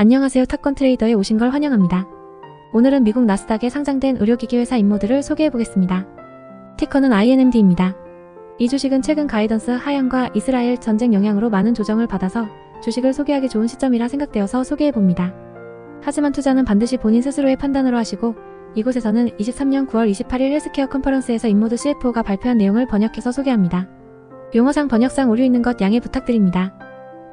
안녕하세요. 탑건 트레이더에 오신 걸 환영합니다. 오늘은 미국 나스닥에 상장된 의료기기 회사 임모들을 소개해보겠습니다. 티커는 INMD입니다. 이 주식은 최근 가이던스 하향과 이스라엘 전쟁 영향으로 많은 조정을 받아서 주식을 소개하기 좋은 시점이라 생각되어서 소개해봅니다. 하지만 투자는 반드시 본인 스스로의 판단으로 하시고, 이곳에서는 23년 9월 28일 헬스케어 컨퍼런스에서 임모드 CFO가 발표한 내용을 번역해서 소개합니다. 용어상 번역상 오류 있는 것 양해 부탁드립니다.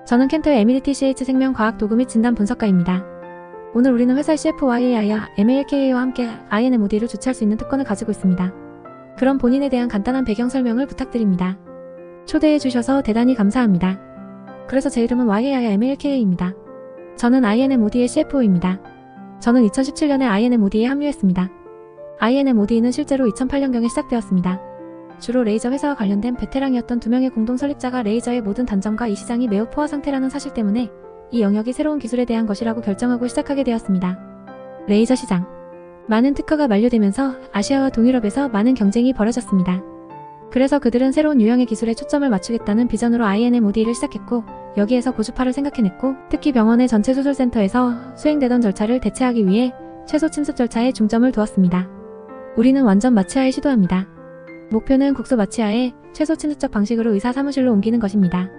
저는 켄터 MEDTCH 생명과학 도구 및 진단 분석가입니다. 오늘 우리는 회사의 CFO와 MALKA와 함께 INMOD를 주최할 수 있는 특권을 가지고 있습니다. 그럼 본인에 대한 간단한 배경 설명을 부탁드립니다. 초대해 주셔서 대단히 감사합니다. 그래서 제 이름은 MALKA입니다. 저는 INMOD의 CFO입니다. 저는 2017년에 INMOD에 합류했습니다. INMOD는 실제로 2008년경에 시작되었습니다. 주로 레이저 회사와 관련된 베테랑이었던 두 명의 공동 설립자가 레이저의 모든 단점과 이 시장이 매우 포화 상태라는 사실 때문에 이 영역이 새로운 기술에 대한 것이라고 결정하고 시작하게 되었습니다. 레이저 시장. 많은 특허가 만료되면서 아시아와 동유럽에서 많은 경쟁이 벌어졌습니다. 그래서 그들은 새로운 유형의 기술에 초점을 맞추겠다는 비전으로 INMOD를 시작했고, 여기에서 고주파를 생각해냈고, 특히 병원의 전체 수술센터에서 수행되던 절차를 대체하기 위해 최소 침습 절차에 중점을 두었습니다. 우리는 완전 마취하에 시도합니다. 목표는 국소 마취하에 최소 침습적 방식으로 의사 사무실로 옮기는 것입니다.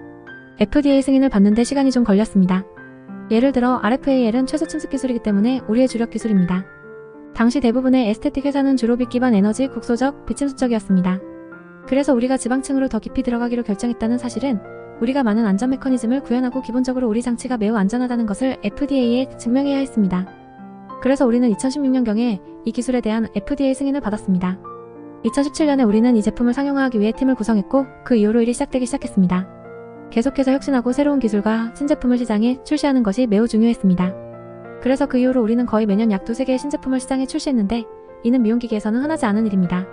FDA 승인을 받는데 시간이 좀 걸렸습니다. 예를 들어 RFAL은 최소 침습 기술이기 때문에 우리의 주력 기술입니다. 당시 대부분의 에스테틱 회사는 주로 빛 기반 에너지 국소적, 비침습적이었습니다. 그래서 우리가 지방층으로 더 깊이 들어가기로 결정했다는 사실은 우리가 많은 안전 메커니즘을 구현하고 기본적으로 우리 장치가 매우 안전하다는 것을 FDA에 증명해야 했습니다. 그래서 우리는 2016년경에 이 기술에 대한 FDA 승인을 받았습니다. 2017년에 우리는 이 제품을 상용화하기 위해 팀을 구성했고, 그 이후로 일이 시작되기 시작했습니다. 계속해서 혁신하고 새로운 기술과 신제품을 시장에 출시하는 것이 매우 중요했습니다. 그래서 그 이후로 우리는 거의 매년 약 2-3개의 신제품을 시장에 출시했는데, 이는 미용기계에서는 흔하지 않은 일입니다.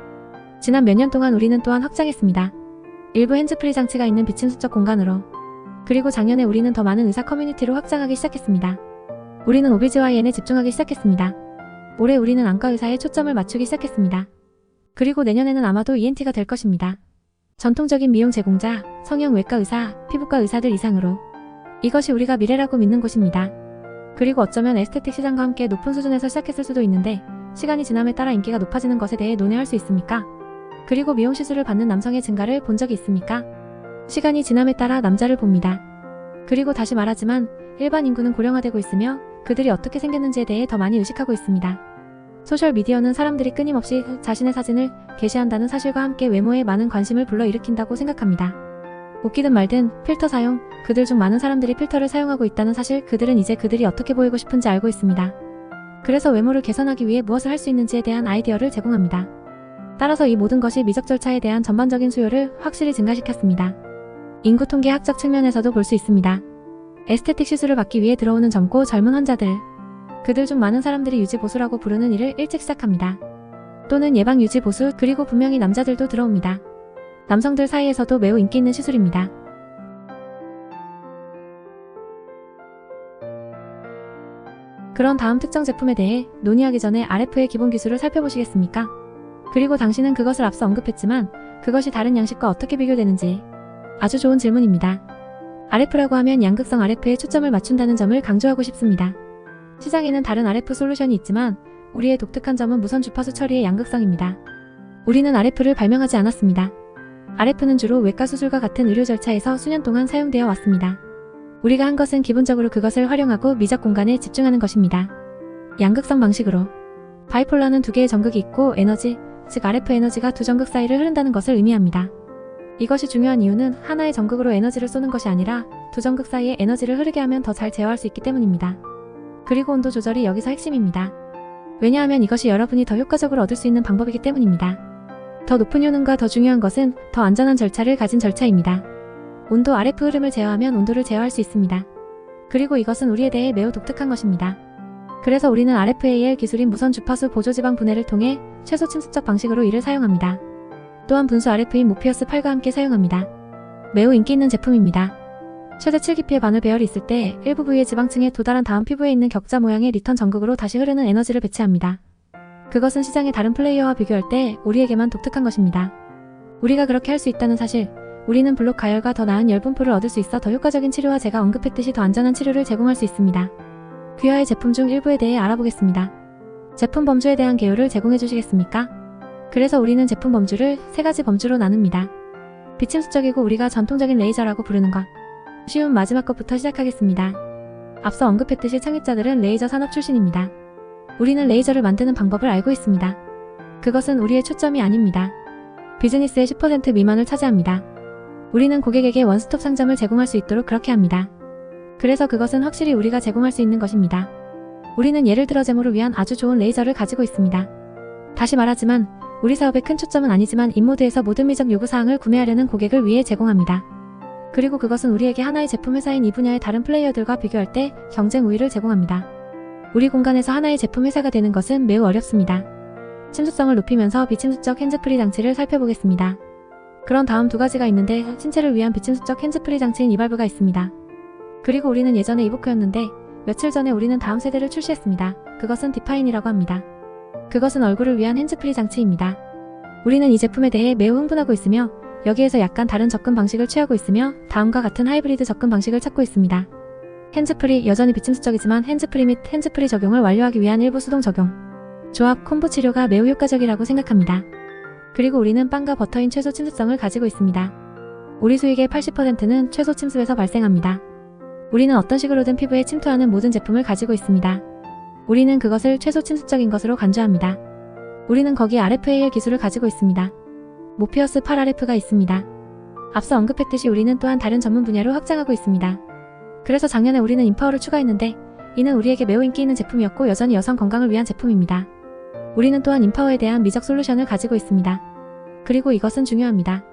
지난 몇 년 동안 우리는 또한 확장했습니다. 일부 핸즈프리 장치가 있는 비침습적 공간으로. 그리고 작년에 우리는 더 많은 의사 커뮤니티로 확장하기 시작했습니다. 우리는 OBGYN에 집중하기 시작했습니다. 올해 우리는 안과 의사에 초점을 맞추기 시작했습니다. 그리고 내년에는 아마도 ENT가 될 것입니다. 전통적인 미용 제공자, 성형외과 의사, 피부과 의사들 이상으로. 이것이 우리가 미래라고 믿는 곳입니다. 그리고 어쩌면 에스테틱 시장과 함께 높은 수준에서 시작했을 수도 있는데, 시간이 지남에 따라 인기가 높아지는 것에 대해 논의할 수 있습니까? 그리고 미용 시술을 받는 남성의 증가를 본 적이 있습니까? 시간이 지남에 따라 남자를 봅니다. 그리고 다시 말하지만 일반 인구는 고령화되고 있으며 그들이 어떻게 생겼는지에 대해 더 많이 의식하고 있습니다. 소셜미디어는 사람들이 끊임없이 자신의 사진을 게시한다는 사실과 함께 외모에 많은 관심을 불러일으킨다고 생각합니다. 웃기든 말든 필터 사용, 그들 중 많은 사람들이 필터를 사용하고 있다는 사실, 그들은 이제 그들이 어떻게 보이고 싶은지 알고 있습니다. 그래서 외모를 개선하기 위해 무엇을 할 수 있는지에 대한 아이디어를 제공합니다. 따라서 이 모든 것이 미적 절차에 대한 전반적인 수요를 확실히 증가시켰습니다. 인구 통계학적 측면에서도 볼 수 있습니다. 에스테틱 시술을 받기 위해 들어오는 젊고 젊은 환자들. 그들 중 많은 사람들이 유지보수라고 부르는 일을 일찍 시작합니다. 또는 예방유지보수, 그리고 분명히 남자들도 들어옵니다. 남성들 사이에서도 매우 인기 있는 시술입니다. 그런 다음 특정 제품에 대해 논의하기 전에 RF의 기본 기술을 살펴보시겠습니까? 그리고 당신은 그것을 앞서 언급했지만 그것이 다른 양식과 어떻게 비교되는지. 아주 좋은 질문입니다. RF라고 하면 양극성 RF에 초점을 맞춘다는 점을 강조하고 싶습니다. 시장에는 다른 RF 솔루션이 있지만 우리의 독특한 점은 무선 주파수 처리의 양극성입니다. 우리는 RF를 발명하지 않았습니다. RF는 주로 외과 수술과 같은 의료 절차에서 수년 동안 사용되어 왔습니다. 우리가 한 것은 기본적으로 그것을 활용하고 미적 공간에 집중하는 것입니다. 양극성 방식으로. 바이폴러는 두 개의 전극이 있고 에너지, 즉 RF 에너지가 두 전극 사이를 흐른다는 것을 의미합니다. 이것이 중요한 이유는 하나의 전극으로 에너지를 쏘는 것이 아니라 두 전극 사이에 에너지를 흐르게 하면 더 잘 제어할 수 있기 때문입니다. 그리고 온도 조절이 여기서 핵심입니다. 왜냐하면 이것이 여러분이 더 효과적으로 얻을 수 있는 방법이기 때문입니다. 더 높은 효능과 더 중요한 것은 더 안전한 절차를 가진 절차입니다. 온도 RF 흐름을 제어하면 온도를 제어할 수 있습니다. 그리고 이것은 우리에 대해 매우 독특한 것입니다. 그래서 우리는 RFAL 기술인 무선 주파수 보조지방 분해를 통해 최소 침습적 방식으로 이를 사용합니다. 또한 분수 RF인 모피어스 8과 함께 사용합니다. 매우 인기 있는 제품입니다. 최대 7깊이의 바늘 배열이 있을 때 일부 부위의 지방층에 도달한 다음 피부에 있는 격자 모양의 리턴 전극으로 다시 흐르는 에너지를 배치합니다. 그것은 시장의 다른 플레이어와 비교할 때 우리에게만 독특한 것입니다. 우리가 그렇게 할 수 있다는 사실, 우리는 블록 가열과 더 나은 열 분포를 얻을 수 있어 더 효과적인 치료와 제가 언급했듯이 더 안전한 치료를 제공할 수 있습니다. 귀하의 제품 중 일부에 대해 알아보겠습니다. 제품 범주에 대한 개요를 제공해 주시겠습니까? 그래서 우리는 제품 범주를 3가지 범주로 나눕니다. 비침수적이고 우리가 전통적인 레이저라고 부르는 것. 쉬운 마지막 것부터 시작하겠습니다. 앞서 언급했듯이 창립자들은 레이저 산업 출신입니다. 우리는 레이저를 만드는 방법을 알고 있습니다. 그것은 우리의 초점이 아닙니다. 비즈니스의 10% 미만을 차지합니다. 우리는 고객에게 원스톱 상점을 제공할 수 있도록 그렇게 합니다. 그래서 그것은 확실히 우리가 제공할 수 있는 것입니다. 우리는 예를 들어 제모를 위한 아주 좋은 레이저를 가지고 있습니다. 다시 말하지만 우리 사업의 큰 초점은 아니지만 인모드에서 모든 미적 요구사항을 구매하려는 고객을 위해 제공합니다. 그리고 그것은 우리에게 하나의 제품 회사인 이 분야의 다른 플레이어들과 비교할 때 경쟁 우위를 제공합니다. 우리 공간에서 하나의 제품 회사가 되는 것은 매우 어렵습니다. 침수성을 높이면서 비침수적 핸즈프리 장치를 살펴보겠습니다. 그런 다음 2가지가 있는데 신체를 위한 비침수적 핸즈프리 장치인 이발브가 있습니다. 그리고 우리는 예전에 이보크였는데 며칠 전에 우리는 다음 세대를 출시했습니다. 그것은 디파인이라고 합니다. 그것은 얼굴을 위한 핸즈프리 장치입니다. 우리는 이 제품에 대해 매우 흥분하고 있으며 여기에서 약간 다른 접근 방식을 취하고 있으며 다음과 같은 하이브리드 접근 방식을 찾고 있습니다. 핸즈프리, 여전히 비침수적이지만 핸즈프리 및 핸즈프리 적용을 완료하기 위한 일부 수동 적용. 조합, 콤보 치료가 매우 효과적이라고 생각합니다. 그리고 우리는 빵과 버터인 최소 침수성을 가지고 있습니다. 우리 수익의 80%는 최소 침수에서 발생합니다. 우리는 어떤 식으로든 피부에 침투하는 모든 제품을 가지고 있습니다. 우리는 그것을 최소 침수적인 것으로 간주합니다. 우리는 거기에 RFAL 기술을 가지고 있습니다. 모피어스 8RF가 있습니다. 앞서 언급했듯이 우리는 또한 다른 전문 분야로 확장하고 있습니다. 그래서 작년에 우리는 인파워를 추가했는데 이는 우리에게 매우 인기 있는 제품이었고 여전히 여성 건강을 위한 제품입니다. 우리는 또한 인파워에 대한 미적 솔루션을 가지고 있습니다. 그리고 이것은 중요합니다.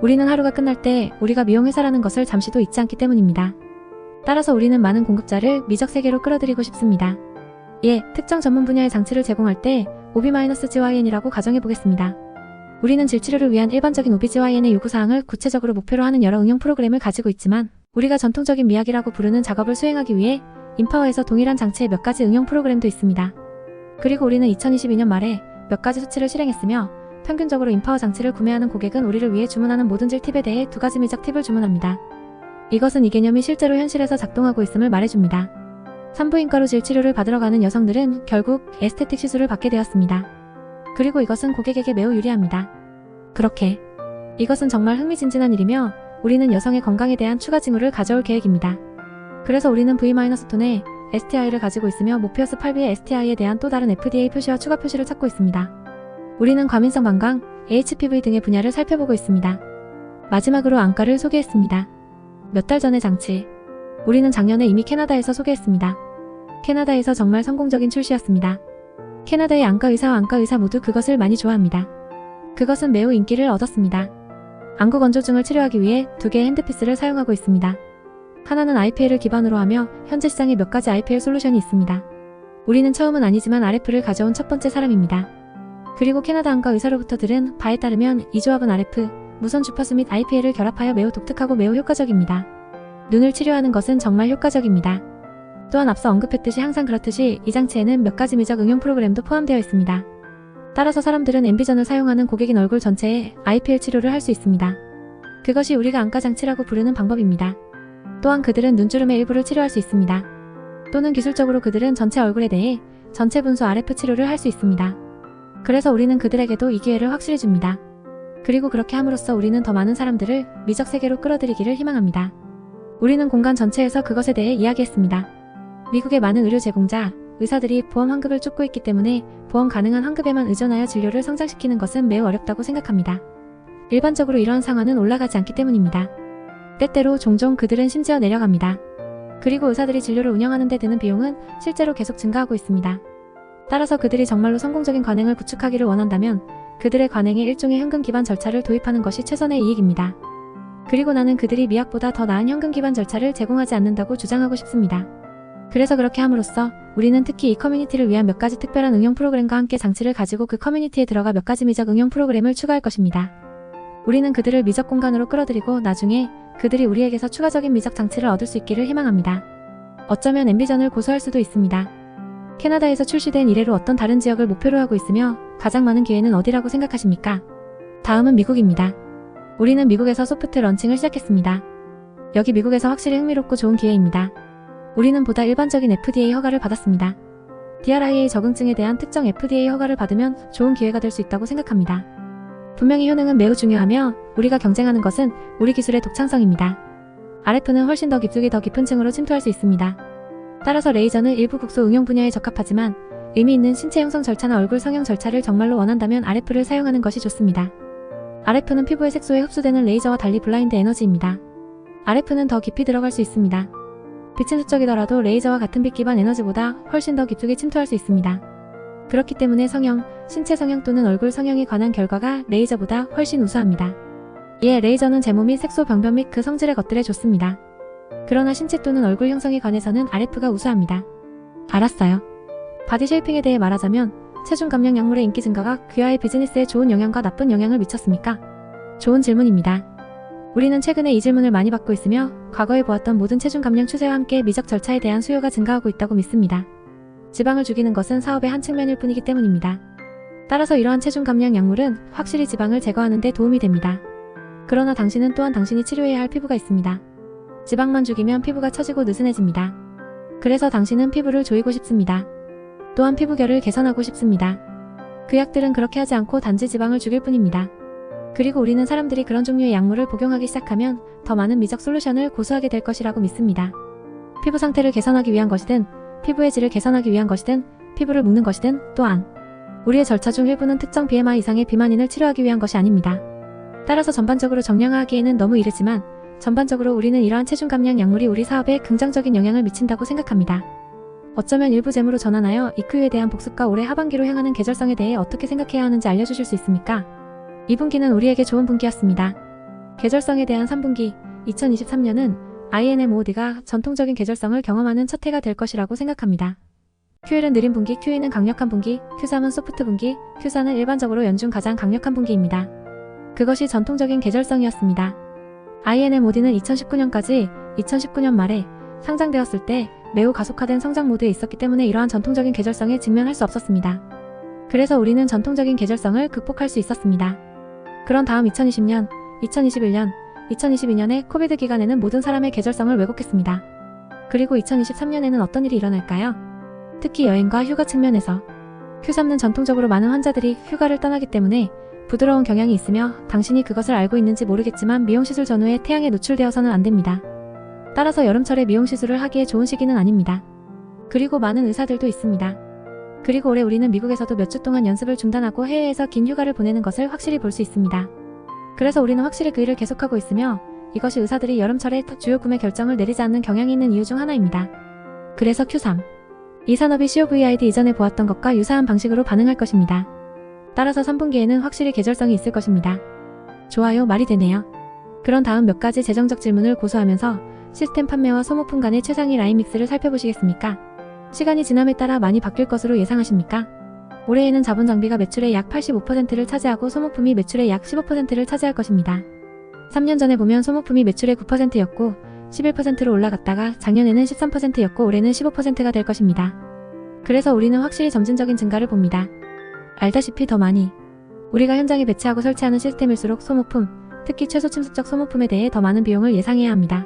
우리는 하루가 끝날 때 우리가 미용회사라는 것을 잠시도 잊지 않기 때문입니다. 따라서 우리는 많은 공급자를 미적 세계로 끌어들이고 싶습니다. 특정 전문 분야의 장치를 제공할 때 OB-GYN이라고 가정해보겠습니다. 우리는 질치료를 위한 일반적인 OB-GYN의 요구사항을 구체적으로 목표로 하는 여러 응용 프로그램을 가지고 있지만 우리가 전통적인 미학이라고 부르는 작업을 수행하기 위해 인파워에서 동일한 장치의 몇 가지 응용 프로그램도 있습니다. 그리고 우리는 2022년 말에 몇 가지 수치를 실행했으며 평균적으로 인파워 장치를 구매하는 고객은 우리를 위해 주문하는 모든 질 팁에 대해 2가지 미적 팁을 주문합니다. 이것은 이 개념이 실제로 현실에서 작동하고 있음을 말해줍니다. 산부인과로 질치료를 받으러 가는 여성들은 결국 에스테틱 시술을 받게 되었습니다. 그리고 이것은 고객에게 매우 유리합니다. 그렇게 이것은 정말 흥미진진한 일이며 우리는 여성의 건강에 대한 추가 징후를 가져올 계획입니다. 그래서 우리는 V-톤의 STI를 가지고 있으며 모피어스 8B의 STI에 대한 또 다른 FDA 표시와 추가 표시를 찾고 있습니다. 우리는 과민성 방광, HPV 등의 분야를 살펴보고 있습니다. 마지막으로 안과를 소개했습니다. 몇 달 전의 장치. 우리는 작년에 이미 캐나다에서 소개했습니다. 캐나다에서 정말 성공적인 출시였습니다. 캐나다의 안과 의사와 안과 의사 모두 그것을 많이 좋아합니다. 그것은 매우 인기를 얻었습니다. 안구 건조증을 치료하기 위해 2개의 핸드피스를 사용하고 있습니다. 하나는 IPL을 기반으로 하며 현재 시장에 몇 가지 IPL 솔루션이 있습니다. 우리는 처음은 아니지만 RF를 가져온 첫 번째 사람입니다. 그리고 캐나다 안과 의사로부터 들은 바에 따르면 이 조합은 RF, 무선 주파수 및 IPL을 결합하여 매우 독특하고 매우 효과적입니다. 눈을 치료하는 것은 정말 효과적입니다. 또한 앞서 언급했듯이 항상 그렇듯이 이 장치에는 몇 가지 미적 응용 프로그램도 포함되어 있습니다. 따라서 사람들은 엠비전을 사용하는 고객인 얼굴 전체에 IPL 치료를 할 수 있습니다. 그것이 우리가 안과 장치라고 부르는 방법입니다. 또한 그들은 눈주름의 일부를 치료할 수 있습니다. 또는 기술적으로 그들은 전체 얼굴에 대해 전체 분수 RF 치료를 할 수 있습니다. 그래서 우리는 그들에게도 이 기회를 확실히 줍니다. 그리고 그렇게 함으로써 우리는 더 많은 사람들을 미적 세계로 끌어들이기를 희망합니다. 우리는 공간 전체에서 그것에 대해 이야기했습니다. 미국의 많은 의료 제공자, 의사들이 보험 환급을 쫓고 있기 때문에 보험 가능한 환급에만 의존하여 진료를 성장시키는 것은 매우 어렵다고 생각합니다. 일반적으로 이러한 상황은 올라가지 않기 때문입니다. 때때로 종종 그들은 심지어 내려갑니다. 그리고 의사들이 진료를 운영하는 데 드는 비용은 실제로 계속 증가하고 있습니다. 따라서 그들이 정말로 성공적인 관행을 구축하기를 원한다면 그들의 관행에 일종의 현금 기반 절차를 도입하는 것이 최선의 이익입니다. 그리고 나는 그들이 미학보다 더 나은 현금 기반 절차를 제공하지 않는다고 주장하고 싶습니다. 그래서 그렇게 함으로써 우리는 특히 이 커뮤니티를 위한 몇 가지 특별한 응용 프로그램과 함께 장치를 가지고 그 커뮤니티에 들어가 몇 가지 미적 응용 프로그램을 추가할 것입니다. 우리는 그들을 미적 공간으로 끌어들이고 나중에 그들이 우리에게서 추가적인 미적 장치를 얻을 수 있기를 희망합니다. 어쩌면 엠비전을 고소할 수도 있습니다. 캐나다에서 출시된 이래로 어떤 다른 지역을 목표로 하고 있으며 가장 많은 기회는 어디라고 생각하십니까? 다음은 미국입니다. 우리는 미국에서 소프트 런칭을 시작했습니다. 여기 미국에서 확실히 흥미롭고 좋은 기회입니다. 우리는 보다 일반적인 FDA 허가를 받았습니다. DRIA 적응증에 대한 특정 FDA 허가를 받으면 좋은 기회가 될 수 있다고 생각합니다. 분명히 효능은 매우 중요하며 우리가 경쟁하는 것은 우리 기술의 독창성입니다. RF는 훨씬 더 깊숙이 더 깊은 층으로 침투할 수 있습니다. 따라서 레이저는 일부 국소 응용 분야에 적합하지만 의미 있는 신체 형성 절차나 얼굴 성형 절차를 정말로 원한다면 RF를 사용하는 것이 좋습니다. RF는 피부의 색소에 흡수되는 레이저와 달리 블라인드 에너지입니다. RF는 더 깊이 들어갈 수 있습니다. 빛은 수적이더라도 레이저와 같은 빛 기반 에너지보다 훨씬 더 깊숙이 침투할 수 있습니다. 그렇기 때문에 성형, 신체 성형 또는 얼굴 성형에 관한 결과가 레이저보다 훨씬 우수합니다. 이에 레이저는 제모 및 색소 병변 및 그 성질의 것들에 좋습니다. 그러나 신체 또는 얼굴 형성에 관해서는 RF가 우수합니다. 알았어요. 바디 쉐이핑에 대해 말하자면 체중 감량 약물의 인기 증가가 귀하의 비즈니스에 좋은 영향과 나쁜 영향을 미쳤습니까? 좋은 질문입니다. 우리는 최근에 이 질문을 많이 받고 있으며 과거에 보았던 모든 체중 감량 추세와 함께 미적 절차에 대한 수요가 증가하고 있다고 믿습니다. 지방을 죽이는 것은 사업의 한 측면일 뿐이기 때문입니다. 따라서 이러한 체중 감량 약물은 확실히 지방을 제거하는 데 도움이 됩니다. 그러나 당신은 또한 당신이 치료해야 할 피부가 있습니다. 지방만 죽이면 피부가 처지고 느슨해집니다. 그래서 당신은 피부를 조이고 싶습니다. 또한 피부결을 개선하고 싶습니다. 그 약들은 그렇게 하지 않고 단지 지방을 죽일 뿐입니다. 그리고 우리는 사람들이 그런 종류의 약물을 복용하기 시작하면 더 많은 미적 솔루션을 고수하게 될 것이라고 믿습니다. 피부 상태를 개선하기 위한 것이든 피부의 질을 개선하기 위한 것이든 피부를 묶는 것이든 또한 우리의 절차 중 일부는 특정 BMI 이상의 비만인을 치료하기 위한 것이 아닙니다. 따라서 전반적으로 정량화하기에는 너무 이르지만 전반적으로 우리는 이러한 체중 감량 약물이 우리 사업에 긍정적인 영향을 미친다고 생각합니다. 어쩌면 일부 재무로 전환하여 EQ에 대한 복습과 올해 하반기로 향하는 계절성에 대해 어떻게 생각해야 하는지 알려주실 수 있습니까? 2분기는 우리에게 좋은 분기였습니다. 계절성에 대한 3분기, 2023년은 INMOD가 전통적인 계절성을 경험하는 첫 해가 될 것이라고 생각합니다. Q1은 느린 분기, Q2는 강력한 분기, Q3은 소프트 분기, Q4는 일반적으로 연중 가장 강력한 분기입니다. 그것이 전통적인 계절성이었습니다. INMOD는 2019년까지 2019년 말에 상장되었을 때 매우 가속화된 성장 모드에 있었기 때문에 이러한 전통적인 계절성에 직면할 수 없었습니다. 그래서 우리는 전통적인 계절성을 극복할 수 있었습니다. 그런 다음 2020년, 2021년, 2022년의 코비드 기간에는 모든 사람의 계절성을 왜곡했습니다. 그리고 2023년에는 어떤 일이 일어날까요? 특히 여행과 휴가 측면에서 Q3는 전통적으로 많은 환자들이 휴가를 떠나기 때문에 부드러운 경향이 있으며 당신이 그것을 알고 있는지 모르겠지만 미용시술 전후에 태양에 노출되어서는 안 됩니다. 따라서 여름철에 미용시술을 하기에 좋은 시기는 아닙니다. 그리고 많은 의사들도 있습니다. 그리고 올해 우리는 미국에서도 몇 주 동안 연습을 중단하고 해외에서 긴 휴가를 보내는 것을 확실히 볼 수 있습니다. 그래서 우리는 확실히 그 일을 계속하고 있으며 이것이 의사들이 여름철에 주요 구매 결정을 내리지 않는 경향이 있는 이유 중 하나입니다. 그래서 Q3. 이 산업이 COVID 이전에 보았던 것과 유사한 방식으로 반응할 것입니다. 따라서 3분기에는 확실히 계절성이 있을 것입니다. 좋아요, 말이 되네요. 그런 다음 몇 가지 재정적 질문을 고수하면서 시스템 판매와 소모품 간의 최상위 라인 믹스를 살펴보시겠습니까? 시간이 지남에 따라 많이 바뀔 것으로 예상하십니까? 올해에는 자본 장비가 매출의 약 85%를 차지하고 소모품이 매출의 약 15%를 차지할 것입니다. 3년 전에 보면 소모품이 매출의 9%였고 11%로 올라갔다가 작년에는 13%였고 올해는 15%가 될 것입니다. 그래서 우리는 확실히 점진적인 증가를 봅니다. 알다시피 더 많이 우리가 현장에 배치하고 설치하는 시스템일수록 소모품, 특히 최소 침습적 소모품에 대해 더 많은 비용을 예상해야 합니다.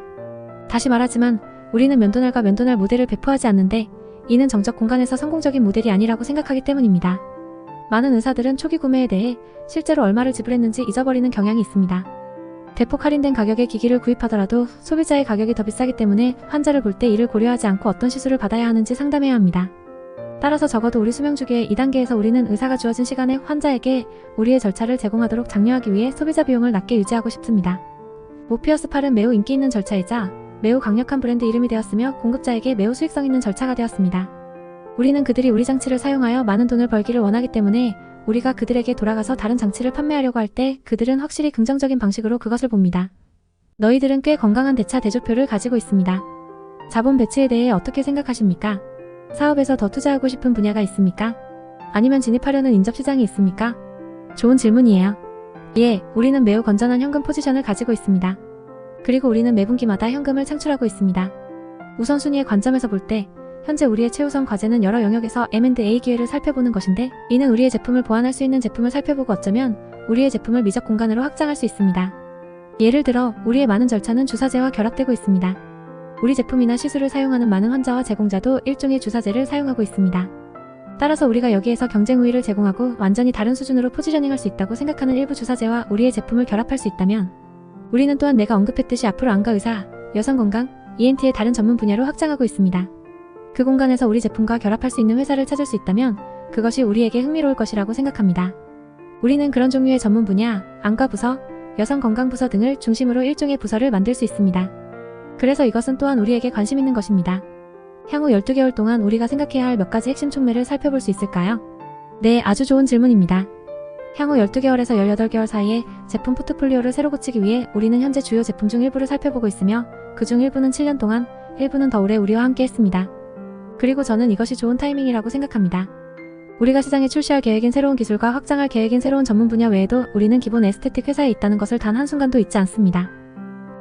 다시 말하지만 우리는 면도날과 면도날 모델을 배포하지 않는데 이는 정적 공간에서 성공적인 모델이 아니라고 생각하기 때문입니다. 많은 의사들은 초기 구매에 대해 실제로 얼마를 지불했는지 잊어버리는 경향이 있습니다. 대폭 할인된 가격의 기기를 구입하더라도 소비자의 가격이 더 비싸기 때문에 환자를 볼 때 이를 고려하지 않고 어떤 시술을 받아야 하는지 상담해야 합니다. 따라서 적어도 우리 수명주기의 2단계에서 우리는 의사가 주어진 시간에 환자에게 우리의 절차를 제공하도록 장려하기 위해 소비자 비용을 낮게 유지하고 싶습니다. 모피어스 8은 매우 인기 있는 절차이자 매우 강력한 브랜드 이름이 되었으며 공급자에게 매우 수익성 있는 절차가 되었습니다. 우리는 그들이 우리 장치를 사용하여 많은 돈을 벌기를 원하기 때문에 우리가 그들에게 돌아가서 다른 장치를 판매하려고 할 때 그들은 확실히 긍정적인 방식으로 그것을 봅니다. 너희들은 꽤 건강한 대차 대조표를 가지고 있습니다. 자본 배치에 대해 어떻게 생각하십니까? 사업에서 더 투자하고 싶은 분야가 있습니까? 아니면 진입하려는 인접시장이 있습니까? 좋은 질문이에요. 예, 우리는 매우 건전한 현금 포지션을 가지고 있습니다. 그리고 우리는 매분기마다 현금을 창출하고 있습니다. 우선순위의 관점에서 볼 때 현재 우리의 최우선 과제는 여러 영역에서 M&A 기회를 살펴보는 것인데 이는 우리의 제품을 보완할 수 있는 제품을 살펴보고 어쩌면 우리의 제품을 미적 공간으로 확장할 수 있습니다. 예를 들어 우리의 많은 절차는 주사제와 결합되고 있습니다. 우리 제품이나 시술을 사용하는 많은 환자와 제공자도 일종의 주사제를 사용하고 있습니다. 따라서 우리가 여기에서 경쟁 우위를 제공하고 완전히 다른 수준으로 포지셔닝할 수 있다고 생각하는 일부 주사제와 우리의 제품을 결합할 수 있다면 우리는 또한 내가 언급했듯이 앞으로 안과 의사, 여성건강, ENT의 다른 전문 분야로 확장하고 있습니다. 그 공간에서 우리 제품과 결합할 수 있는 회사를 찾을 수 있다면 그것이 우리에게 흥미로울 것이라고 생각합니다. 우리는 그런 종류의 전문 분야, 안과 부서, 여성건강부서 등을 중심으로 일종의 부서를 만들 수 있습니다. 그래서 이것은 또한 우리에게 관심 있는 것입니다. 향후 12개월 동안 우리가 생각해야 할 몇 가지 핵심 촉매를 살펴볼 수 있을까요? 네, 아주 좋은 질문입니다. 향후 12개월에서 18개월 사이에 제품 포트폴리오를 새로 고치기 위해 우리는 현재 주요 제품 중 일부를 살펴보고 있으며 그중 일부는 7년 동안, 일부는 더 오래 우리와 함께 했습니다. 그리고 저는 이것이 좋은 타이밍이라고 생각합니다. 우리가 시장에 출시할 계획인 새로운 기술과 확장할 계획인 새로운 전문 분야 외에도 우리는 기본 에스테틱 회사에 있다는 것을 단 한순간도 잊지 않습니다.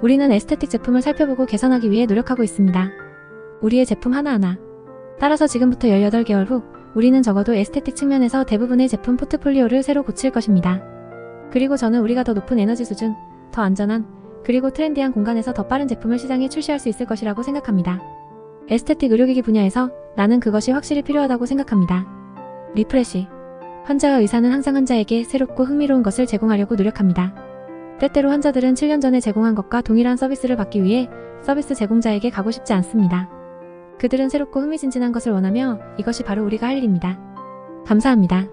우리는 에스테틱 제품을 살펴보고 개선하기 위해 노력하고 있습니다. 우리의 제품 하나하나. 따라서 지금부터 18개월 후 우리는 적어도 에스테틱 측면에서 대부분의 제품 포트폴리오를 새로 고칠 것입니다. 그리고 저는 우리가 더 높은 에너지 수준, 더 안전한, 그리고 트렌디한 공간에서 더 빠른 제품을 시장에 출시할 수 있을 것이라고 생각합니다. 에스테틱 의료기기 분야에서 나는 그것이 확실히 필요하다고 생각합니다. 리프레시. 환자와 의사는 항상 환자에게 새롭고 흥미로운 것을 제공하려고 노력합니다. 때때로 환자들은 7년 전에 제공한 것과 동일한 서비스를 받기 위해 서비스 제공자에게 가고 싶지 않습니다. 그들은 새롭고 흥미진진한 것을 원하며 이것이 바로 우리가 할 일입니다. 감사합니다.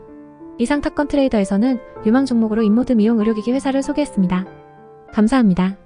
이상 탑건 트레이더에서는 유망 종목으로 인모드 미용 의료기기 회사를 소개했습니다. 감사합니다.